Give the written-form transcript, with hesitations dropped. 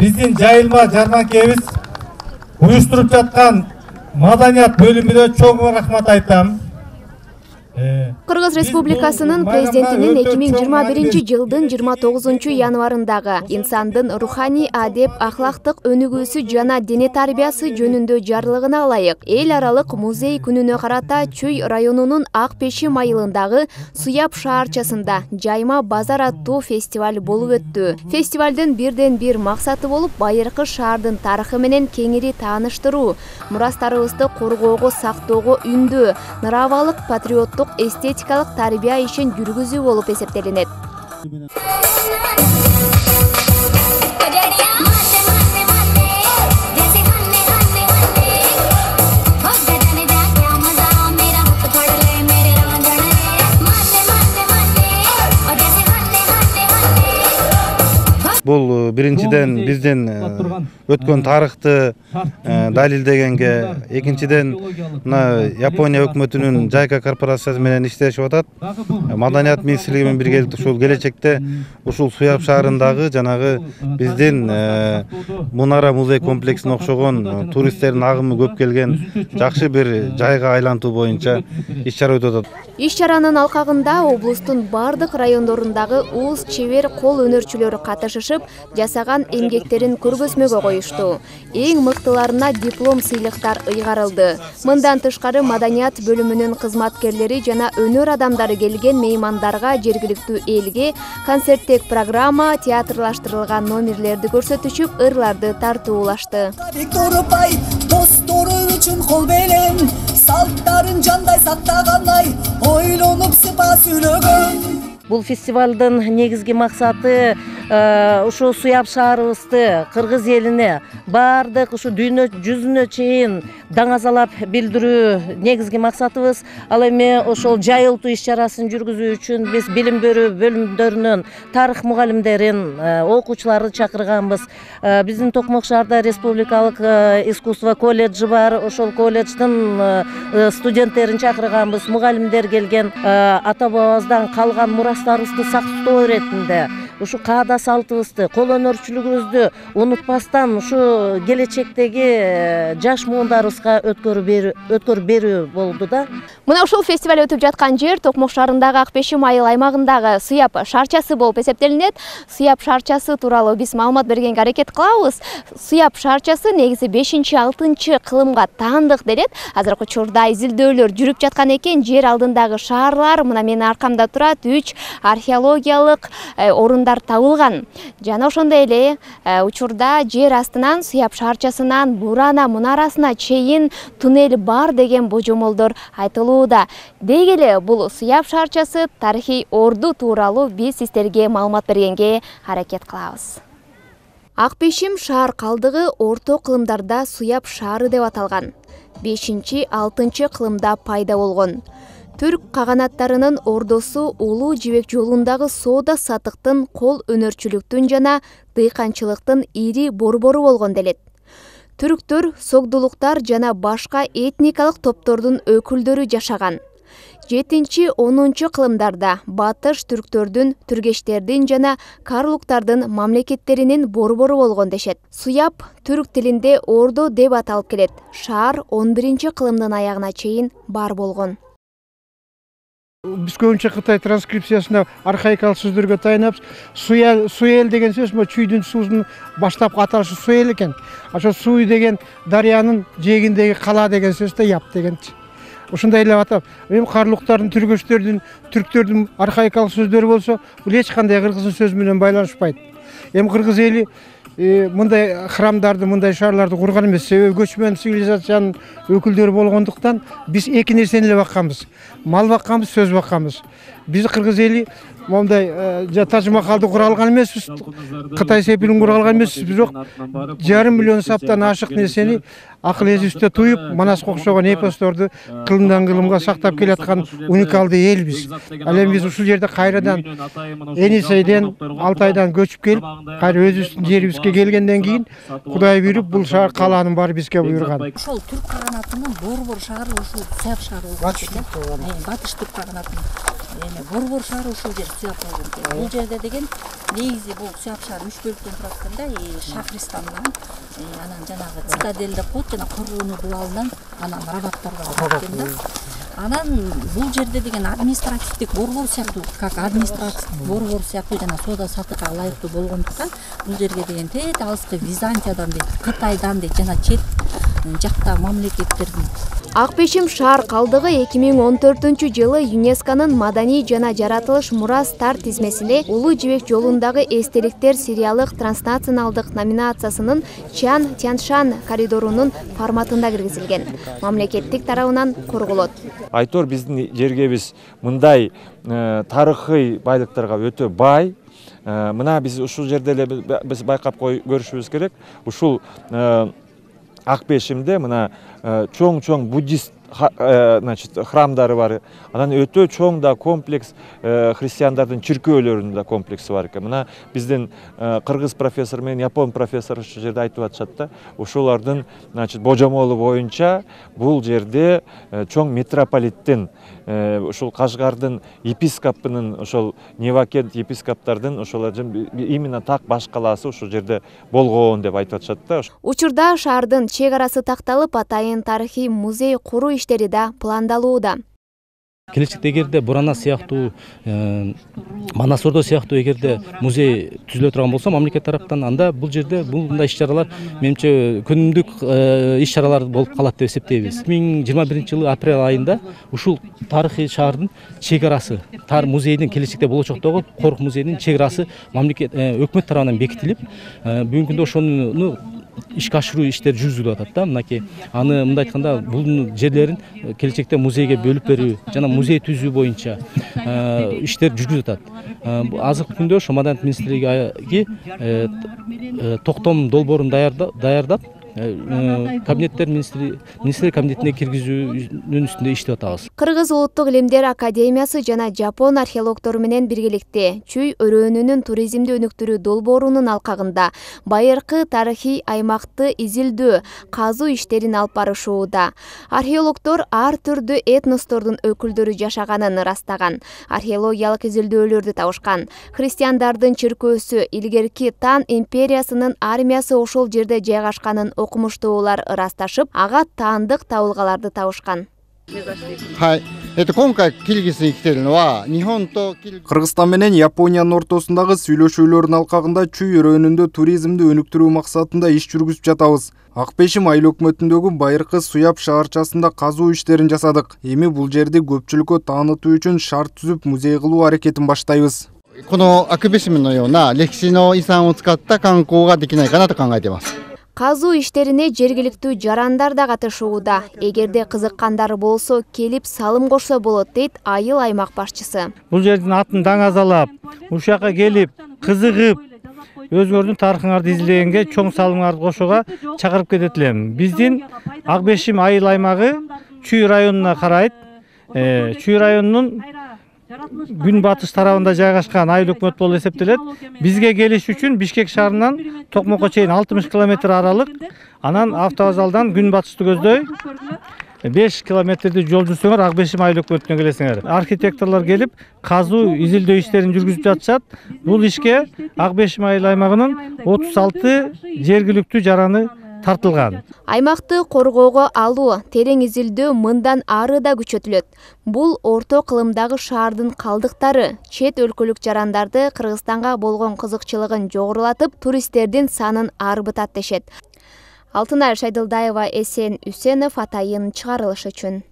биздин жайылма жарманкебиз уюштуруп жаткан маданият бөлүмүнө чоң рахмат айтам. Кыргыз Республикасынын президентинин 2021 жылдын 29 январындагы инсандын руханий адеп ахлактык өнүгүүсү жана дене тарбиясы жөнүндө жарлыгына ылайык эл аралык музей күнүнө карата Чүй районунун Ак Пешим айылындагы Суяб шаарчасында жайма базар аттуу фестиваль болуп өттү. Фестивалдын бирден бир максаты болуп байыркы шаардын тарыхы менен кеңири тааныштыруу, мурастарыбызды коргоого, сактоого үндөө, нравалык патриоттук эстетикалык тарбия ишин жүргүзүү болуп эсептелинет. Бул биринчиден биздин өткөн тарыхты далилдегенге, экинчиден мына Япония өкмөтүнүн Жайка корпорациясы менен иштешип атат. Маданият министрлиги менен биргеликте ушул келечекте ушул Суяб шаарындагы жанагы биздин Мунара музей комплексине окшогон туристтердин агымы көп келген жакшы бир жайга айлантуу боюнча иш-чара өтүп атат. Иш-чаранын алкагында облустун бардык райондорундагы уус чебер кол өнөрчүлөрү катышышып, жасаган эмгектерин көргөзмөгө коюшту. Эң мыктыларына диплом сыйлыктар ыйгарылды. Мындан тышкары маданият бөлүмүнүн кызматкерлери жана өнөр адамдары келген меймандарга жергиликтүү элге концерттик программа, театрлаштырылган номерлерди көрсөтүшүп, ырларды тартуулашты. Достору үчүн кол белен, салттарын жандай сактаганай, ойлонуп сыпа сүйлөгөн. Бул фестивалдын негизги максаты ушу Суяб шаарыбызды кыргыз элине бардык ушу дүйнө жүзүнө чейин даңазалап билдирүү негизги максатыбыз. Ал эми ошол жайылтуу иш-чарасын жүргүзүү үчүн биз билим берүү бөлүмдөрүнөн тарых мугалимдерин, окуучуларды чакырганбыз. Биздин Токмок шаарда республикалык искусство колледжи бар. Ошол колледждин студенттерин чакырганбыз, мугалимдер келген. Ата бабабыздан калган мурастарыбызды сактоо иретинде ушу каада салтыбызды, кол өнөрчүлүгүбүздү унутпастан ушу келечектеги жаш муундарыбызга өткөрүп берүү болду да. Мына ушул фестиваль өтүп жаткан жер Токмок шаарындагы Ак Пешим айыл аймагындагы Суяб шаарчасы болуп эсептелинет. Суяб шаарчасы тууралуу биз маалымат бергенге аракет кылабыз. Суяб шаарчасы негизи 5-6 кылымга таандык делет. Азыркы учурда изилдөөлөр жүрүп жаткан экен. Жер алдындагы шаарлар, мына менин аркамда турат, 3 археологиялык орундар табылган. Жана ошондой эле учурда жер астынан Суяб шаарчасынан Бурана мунарасына чейин туннель бар деген божомолдор айтылууда. Деги эле бул Суяб шаарчасы тарыхый орду тууралуу биз сиздерге маалымат бергенге аракет кылабыз. Ак Пешим шаар калдыгы орто кылымдарда Суяб шаары деп аталган. 5-6 кылымда пайда болгон. Түрк каганаттарынын ордосу Улуу Жибек жолундагы соода сатыктын, кол өнөрчүлүктүн жана дыйканчылыктын ири борбору болгон делет. Түрктөр, согдулуктар жана башка этникалык топтордун өкүлдөрү жашаган. 7-10 кылымдарда батыш түрктөрдүн, түргештердин жана карлуктардын мамлекеттеринин борбору болгон дешет. Суяб түрк тилинде ордо деп аталып келет. Шаар 11 кылымдын аягына чейин бар болгон. Biz көбүнчө Кытай транскрипциясында архаикалык сөздөргө таянабыз. Суел деген сөз чүйдүн суусун баштап аталышы суел экен. Ошо суй деген дарыянын жээгиндеги кала деген сөз да яп деген. Ошондой эле атап. Эми карлуктардын, түргөчтөрдүн, түрктөрдүн архаикалык сөздөрү болсо, бул эч кандай кыргыздын сөзү менен байланышпайт. Эми кыргыз эли мындай храмдарды, мындай шаарларды курган эмес. Себеби көчмөн цивилизациянын өкүлдөрү болгондуктан биз эки нерсени эле бакканбыз. Мал бакканбыз, сөз бакканбыз. Биз кыргыз эли мондай Таж-Махалды кура алган эмеспиз. Кытай сепилин кура алган эмеспиз. Бирок 1,5 миллион саптан ашык нерсени акыл эзибизде туюп, Манаска окшогон эпосторду кылымдан кылымга сактап келаткан уникалдуу элбиз. Ал эми биз ушул жерде кайрадан Энисейден, Алтайдан көчүп келип, кайра өзүбүздүн жерибизге келгенден кийин Кудай буйруп бул шаар калаанын баары бизге буйруган. Ошол түрк каганатынын борбор шаары ушул Суяб шаары болуп кеткен. Батыш түрк каганатынын. эми Борбор шаары ушул жер Суяп району. Бул жерде деген негизи бул Суяп шаары 3 бөлүктөн турат экен да. Шахристандан, анан жанагы цитадель деп коет, жана Корууну дубалынан, анан Рабаттарга барат экен да. Анан бул жерде деген административдик борбор сыяктуу, как административдик борбор сыяктуу жана соода саттыкка ылайыктуу болгондуктан бул жерге деген тет алыскы Византиядан дейт, Кытайдан дейт жана чет жакта мамлекеттердин. Акбешим шаар калдыгы 2014-жылы ЮНЕСКОнун маданий жана жаратылыш мурастар тизмесине Улуу Жибек жолундагы эстеликтер сериялык транснационалдык номинациясынын Чан Тяншан коридорунун форматында киргизилген. Мамлекеттик тарабынан корголот. Айтор биздин жергебиз мындай тарыхый байлыктарга өтө бай. Мына биз ушул жерде эле биз байкап көрүшүбүз керек. Ушул Акбешимде мына чоң буддист храмдары бар. Анан өтө чоң да комплекс христиандардын чиркөөлөрүнүн да комплекси бар экен. Мына биздин кыргыз профессор менен япон профессор ушул жерде айтып атышат да. Ошолордун божомолу боюнча бул жерде чоң митрополиттин, ушул Кашгардын епископунун, ошол Невакент епископтардын ошолордун именно так баш калаасы ушул жерде болгон деп айтып атышат да. Учурда шаардын чек арасы такталып, атайын тарыхый музей куруу иштери да пландалууда. Келечекте эгерде Бурана сыяктуу, Манас Ордо сыяктуу эгерде музей түзүлө турган болсо мамлекет тараптан, анда бул жерде мындай иш-чаралар менимче күнүмдүк иш-чаралар болуп калат деп эсептейбиз. 2021-жылы апрель айында ушул тарыхый шаардын чек арасы, музейдин келечекте болочоктогу Корк музейдин чек арасы мамлекет өкмөт тарабынан бекитилип, бүгүнкү күндө ошону ишке ашыруу иштери жүргүзүлүп атат да. Мынакей аны мындай айтканда бул жерлерин келечекте музейге бөлүп берүү жана музей түзүү боюнча иштер жүргүзүлүп атат. Азыркы күндө ошо Маданият министрлиги токтом долбоорун даярдап кабинеттер министрлер кабинетине киргизүүнүн үстүндө иштеп атабыз. Кыргыз Улуттук Илимдер Академиясы жана жапон археологтору менен биргеликте Чүй өрөөнүнүн туризмди өнүктүрүү долбоорунун алкагында байыркы тарыхый аймакты изилдөө, казуу иштерин алып барышууда. Археологтор ар түрдүү этностордун өкүлдөрү жашаганын ырастаган, археологиялык изилдөөлөрдү табышкан. Христиандардын чиркөөсү, илгерки Тан империясынын армиясы ошол жерде жайгашканын окумуштуулар ырасташып, ага таандык табылгаларды табышкан. Кыргызстан менен Япониянын ортосундагы сүйлөшүүлөрдүн алкагында Чүй өрөөнүндө туризмди өнүктүрүү максатында иш жүргүзүп жатабыз. Акбешим айыл өкмөтүндөгү байыркы Суяп шаарчасында казуу иштерин жасадык. Эми бул жерди көпчүлүккө таанытуу үчүн шарт түзүп музей кылуу аракетин баштайбыз. このアクベシムのような歴史の遺産を使った観光ができないかなと考えています。 Казуу иштерине жергиликтүү жарандар да катышууда. Эгерде кызыккандар болсо, келип салым кошсо болот, дейт айыл аймак башчысы. Бул жердин атын даңазалап, ушул жака келип, кызыгып, өзүңөрдүн тарыхыңарды изилдегенге чоң салымыңарды кошууга чакырып кетет элем. Биздин Акбешим айыл аймагы Чүй районуна карайт. Чүй районунун күн-батыш тарабында жайгашкан айыл өкмөт болуп эсептелет. Бизге келиш үчүн Бишкек шаарынан Токмокко чейин 60 км аралык, анан автовокзалдан күн-батышты көздөй 5 километрди жол жүрсөңөр Акбешим айыл өкмөтүнө келесиңер. Архитекторлор келип, казуу изилдөө иштерин жүргүзүп жатышат. Бул ишке Акбешим айыл аймагынын 36 жергиликтүү жараны тартылган. Аймакты коргоого алуу, терең изилдөө мындан ары да күчөтүлөт. Бул орто кылымдагы шаардын калдыктары чет өлкөлүк жарандарды Кыргызстанга болгон кызыкчылыгын жогорулатып, туристтердин санын арбытат дешет. Алтынай Шайдылдаева, Эсен Үсенов, Атайын чыгарылышы үчүн.